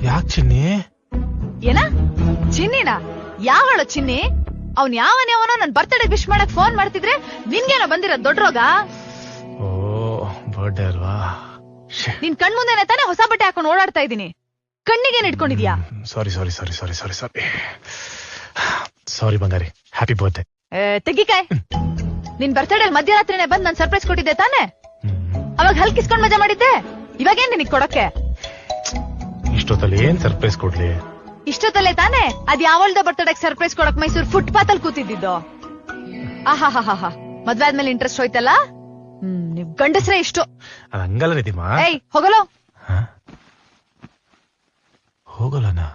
ಯಾಕೆ ಚಿನ್ನಿ? ಏನ ಚಿನ್ನಿನ? ಯಾವಳು ಚಿನ್ನಿ? ಅವ್ನ್ ಯಾವನೋ ನನ್ ಬರ್ತಡೇ ವಿಶ್ ಮಾಡಕ್ ಫೋನ್ ಮಾಡ್ತಿದ್ರೆ ನಿನ್ಗೇನೋ ಬಂದಿರೋದ್ ದೊಡ್ಡ ರೋಗ? ಓ ಬರ್ಡೇ ಅಲ್ವಾ? ನಿನ್ ಕಣ್ ಮುಂದೆನೆ ತಾನೇ ಹೊಸ ಬಟ್ಟೆ ಹಾಕೊಂಡು ಓಡಾಡ್ತಾ ಇದೀನಿ. ಕಣ್ಣಿಗೇನ್ ಇಟ್ಕೊಂಡಿದ್ಯಾ? ಸಾರಿ sorry sorry sorry sorry sorry sorry ಬಂಗಾರಿ. Happy birthday. ತೆಗಿಕಾಯ್. ನಿನ್ ಬರ್ತಡೇ ಮಧ್ಯರಾತ್ರಿನೇ ಬಂದ್ ನನ್ ಸರ್ಪ್ರೈಸ್ ಕೊಟ್ಟಿದ್ದೆ ತಾನೆ? ಅವಾಗ ಹಲ್ಕಿಸ್ಕೊಂಡ್ ಮಜಾ ಮಾಡಿದ್ದೆ. ಇವಾಗೇನ್ ನಿನಗ್ ಕೊಡಕ್ಕೆ? ಇಷ್ಟೊತ್ತಲ್ಲಿ ಏನ್ ಸರ್ಪ್ರೈಸ್ ಕೊಡ್ಲಿ? ಇಷ್ಟೊತ್ತಲ್ಲೇ ತಾನೆ ಅದ್ ಯಾವಳ್ದ ಬರ್ತಡೇಗ್ ಸರ್ಪ್ರೈಸ್ ಕೊಡಕ್ ಮೈಸೂರ್ ಫುಟ್ಪಾತ್ ಅಲ್ಲಿ ಕೂತಿದ್ದು. ಆಹಾ ಮದ್ವೆ ಆದ್ಮೇಲೆ ಇಂಟ್ರೆಸ್ಟ್ ಹೋಯ್ತಲ್ಲ. ನೀವ್ ಗಂಡಸ್ರೆ ಇಷ್ಟು. ಅದ್ ಹಂಗಲ್ಲ ನಿಧಿಮ. ಏಯ್ ಹೋಗಲೋ. ಹೋಗಲ್ಲನಾ?